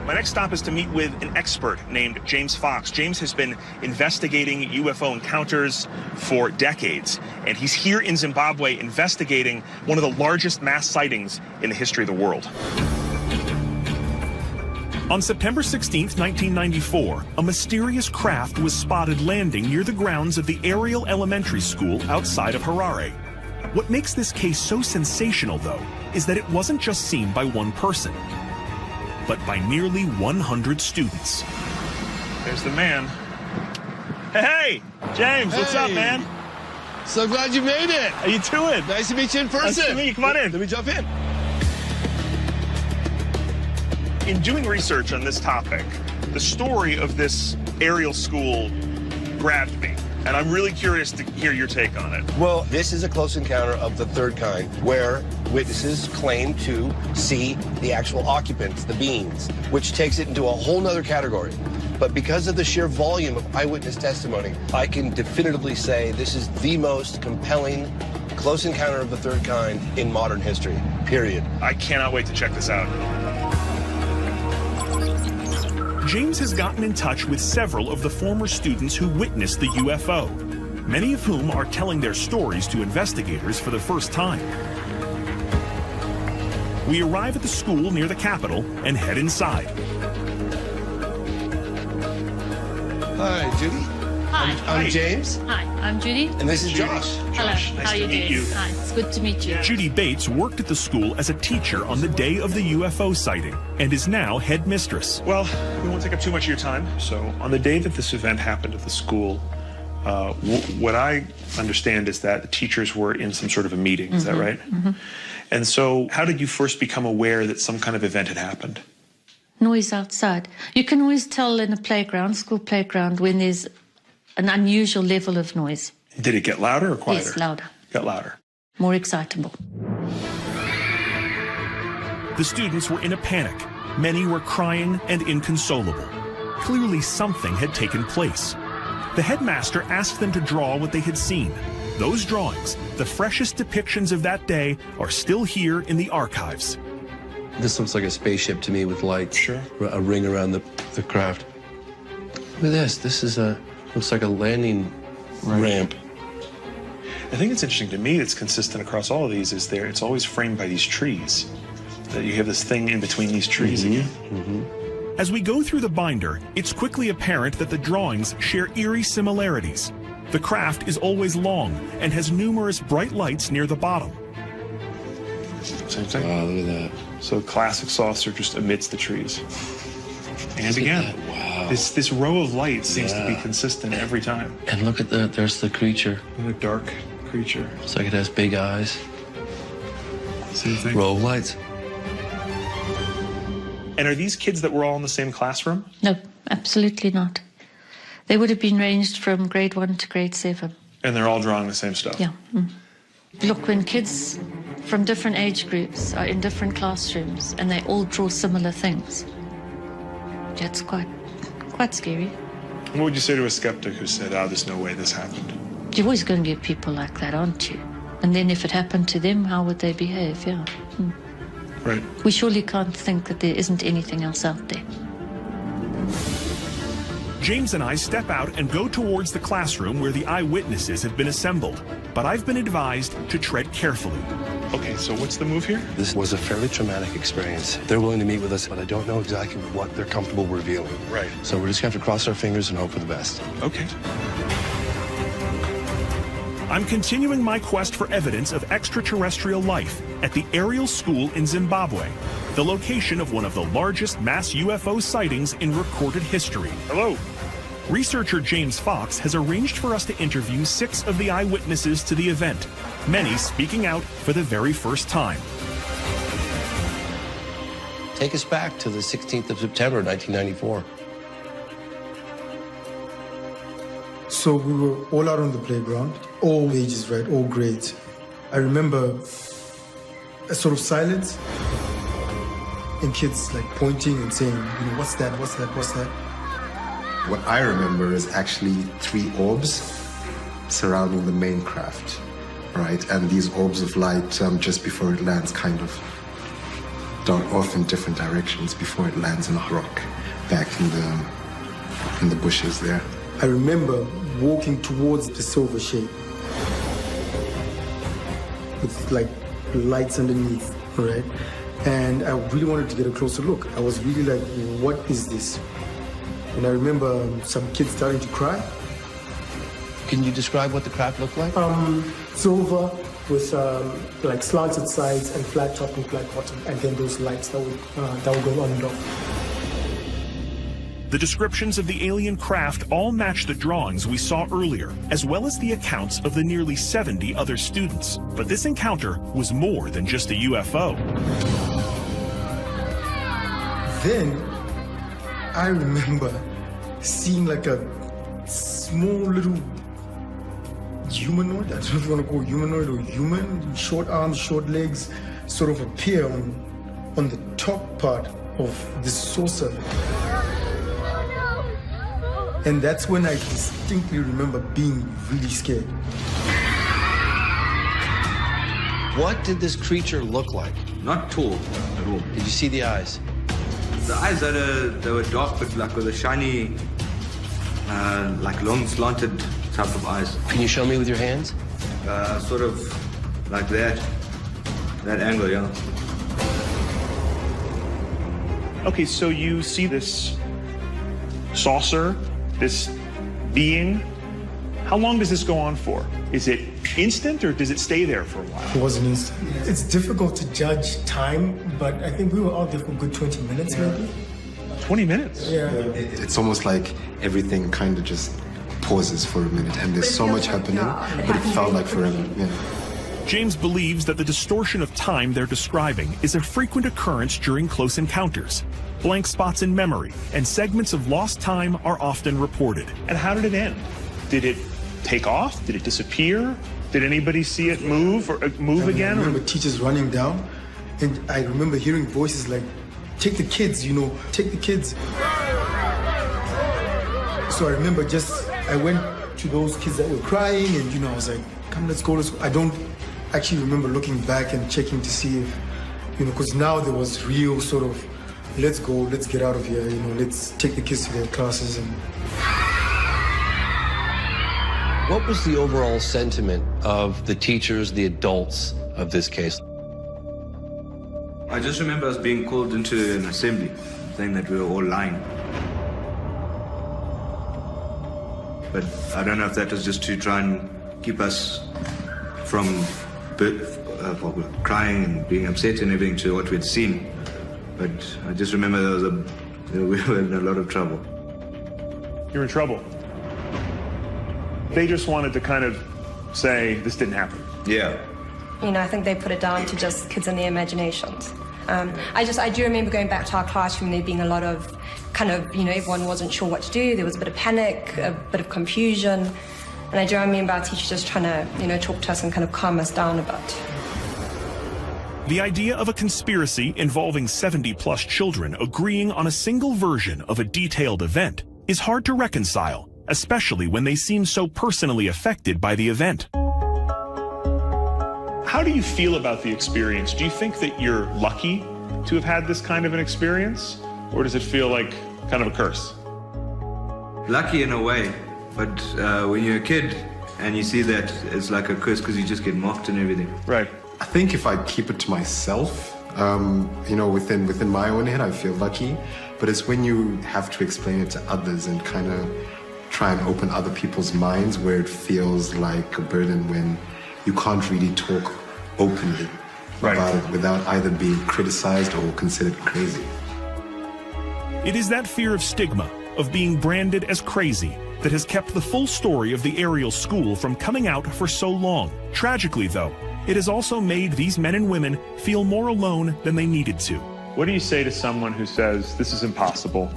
My next stop is to meet with an expert named James Fox. James has been investigating UFO encounters for decades, and he's here in Zimbabwe investigating one of the largest mass sightings in the history of the world. On September 16, 1994, a mysterious craft was spotted landing near the grounds of the Ariel Elementary School outside of Harare. What makes this case so sensational, though, is that it wasn't just seen by one person, but by nearly 100 students. There's the man. Hey, James, what's up, man? So glad you made it. How you doing? Nice to meet you in person. Nice to meet you. Come on in. Let me jump in. In doing research on this topic, the story of this Ariel school grabbed me, and I'm really curious to hear your take on it. Well, this is a close encounter of the third kind, where witnesses claim to see the actual occupants, the beings, which takes it into a whole nother category. But because of the sheer volume of eyewitness testimony, I can definitively say this is the most compelling close encounter of the third kind in modern history, period. I cannot wait to check this out. James has gotten in touch with several of the former students who witnessed the UFO, many of whom are telling their stories to investigators for the first time. We arrive at the school near the Capitol and head inside. Hi, Judy. Hi. I'm James. Hi, I'm Judy. And this is Josh. Hello, Nice how are you to meet doing? you. Hi, it's good to meet you. Judy Bates worked at the school as a teacher on the day of the UFO sighting and is now headmistress. Well, we won't take up too much of your time. So on the day that this event happened at the school, what I understand is that the teachers were in some sort of a meeting. Is that right? Mm-hmm. And so how did you first become aware that some kind of event had happened? Noise outside. You can always tell in a playground, school playground, when there's an unusual level of noise. Did it get louder or quieter? Yes, louder. Got louder. More excitable. The students were in a panic. Many were crying and inconsolable. Clearly something had taken place. The headmaster asked them to draw what they had seen. Those drawings, the freshest depictions of that day, are still here in the archives. This looks like a spaceship to me with lights. Sure. A ring around the craft. Look at this. This is looks like a landing ramp. I think it's interesting to me, it's consistent across all of these, is it's always framed by these trees. That you have this thing in between these trees again. Mm-hmm. As we go through the binder, it's quickly apparent that the drawings share eerie similarities. The craft is always long and has numerous bright lights near the bottom. Same thing. Wow, look at that. So classic saucer just amidst the trees. And Look at again, that. Wow. this row of lights seems to be Yeah. consistent every time. And look at there's the creature. And a dark creature. It's like it has big eyes. Same thing. Row of lights. And are these kids that were all in the same classroom? No, absolutely not. They would have been ranged from grade 1 to grade 7. And they're all drawing the same stuff? Yeah. Look, when kids from different age groups are in different classrooms and they all draw similar things, that's quite scary. What would you say to a skeptic who said, there's no way this happened? You're always going to get people like that, aren't you? And then if it happened to them, how would they behave? Yeah. Right. We surely can't think that there isn't anything else out there. James and I step out and go towards the classroom where the eyewitnesses have been assembled. But I've been advised to tread carefully. Okay, so what's the move here? This was a fairly traumatic experience. They're willing to meet with us, but I don't know exactly what they're comfortable revealing. Right. So we're just going to have to cross our fingers and hope for the best. Okay. I'm continuing my quest for evidence of extraterrestrial life at the Ariel School in Zimbabwe, the location of one of the largest mass UFO sightings in recorded history. Hello. Researcher James Fox has arranged for us to interview 6 of the eyewitnesses to the event, many speaking out for the very first time. Take us back to the 16th of September, 1994. So we were all out on the playground, all ages, right, all grades. I remember a sort of silence and kids like pointing and saying, what's that, what's that, what's that? What I remember is actually 3 orbs surrounding the main craft, right? And these orbs of light, just before it lands, kind of dart off in different directions before it lands on a rock back in the bushes there. I remember walking towards the silver shape with like lights underneath, right? And I really wanted to get a closer look. I was really like, what is this? And I remember some kids starting to cry. Can you describe what the craft looked like? Silver with like slanted sides and flat top and flat bottom, and then those lights that would go on and off. The descriptions of the alien craft all match the drawings we saw earlier, as well as the accounts of the nearly 70 other students. But this encounter was more than just a UFO. Then I remember seeing like a small little humanoid, I don't know if you want to call it humanoid or human, short arms, short legs, sort of appear on the top part of this saucer. And that's when I distinctly remember being really scared. What did this creature look like? Not tall at all. Did you see the eyes? The eyes they were dark, but like with a shiny, like long slanted type of eyes. Can you show me with your hands? Sort of like that angle, yeah. Okay, so you see this saucer, this being. How long does this go on for? Is it instant or does it stay there for a while? It was an instant. It's difficult to judge time, but I think we were out there for a good 20 minutes maybe. 20 minutes? Yeah. It's almost like everything kind of just pauses for a minute, and there's so much happening, but it felt like forever. Yeah. James believes that the distortion of time they're describing is a frequent occurrence during close encounters. Blank spots in memory and segments of lost time are often reported. And how did it end? Did it take off? Did it disappear? Did anybody see it move or move again? I remember teachers running down, and I remember hearing voices like, take the kids, take the kids. So I remember I went to those kids that were crying, and I was like, come, let's go, let's go. I don't actually remember looking back and checking to see if, because now there was real sort of, let's go, let's get out of here, let's take the kids to their classes. And What was the overall sentiment of the teachers, the adults of this case? I just remember us being called into an assembly, saying that we were all lying. But I don't know if that was just to try and keep us from crying and being upset and everything to what we'd seen. But I just remember we were in a lot of trouble. You're in trouble. They just wanted to kind of say, this didn't happen. Yeah. I think they put it down to just kids and their imaginations. I do remember going back to our classroom, there being a lot of everyone wasn't sure what to do. There was a bit of panic, a bit of confusion. And I do remember our teacher just trying to, talk to us and kind of calm us down a bit. The idea of a conspiracy involving 70-plus children agreeing on a single version of a detailed event is hard to reconcile, especially when they seem so personally affected by the event. How do you feel about the experience? Do you think that you're lucky to have had this kind of an experience? Or does it feel like kind of a curse? Lucky in a way, but when you're a kid and you see that, it's like a curse because you just get mocked and everything. Right. I think if I keep it to myself, within my own head, I feel lucky. But it's when you have to explain it to others and kind of try and open other people's minds where it feels like a burden, when you can't really talk openly about it without either being criticized or considered crazy. It is that fear of stigma, of being branded as crazy, that has kept the full story of the Ariel school from coming out for so long. Tragically, though, it has also made these men and women feel more alone than they needed to. What do you say to someone who says, this is impossible?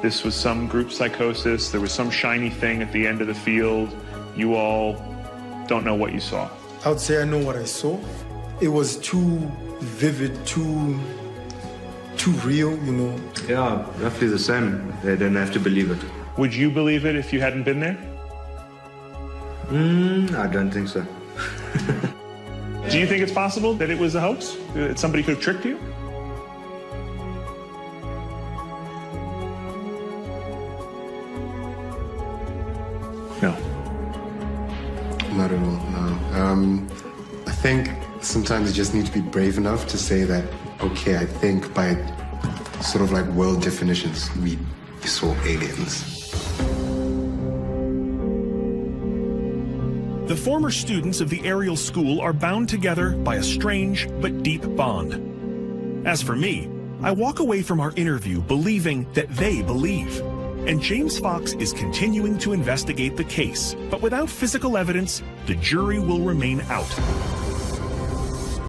This was some group psychosis, there was some shiny thing at the end of the field, you all don't know what you saw? I would say I know what I saw. It was too vivid, too real, Yeah, roughly the same. They don't have to believe it. Would you believe it if you hadn't been there? I don't think so. Do you think it's possible that it was a hoax? That somebody could have tricked you? No. Not at all, no. I think sometimes you just need to be brave enough to say that, okay, I think by sort of like world definitions, we saw aliens. The former students of the Ariel School are bound together by a strange but deep bond. As for me, I walk away from our interview believing that they believe. And James Fox is continuing to investigate the case, but without physical evidence, the jury will remain out.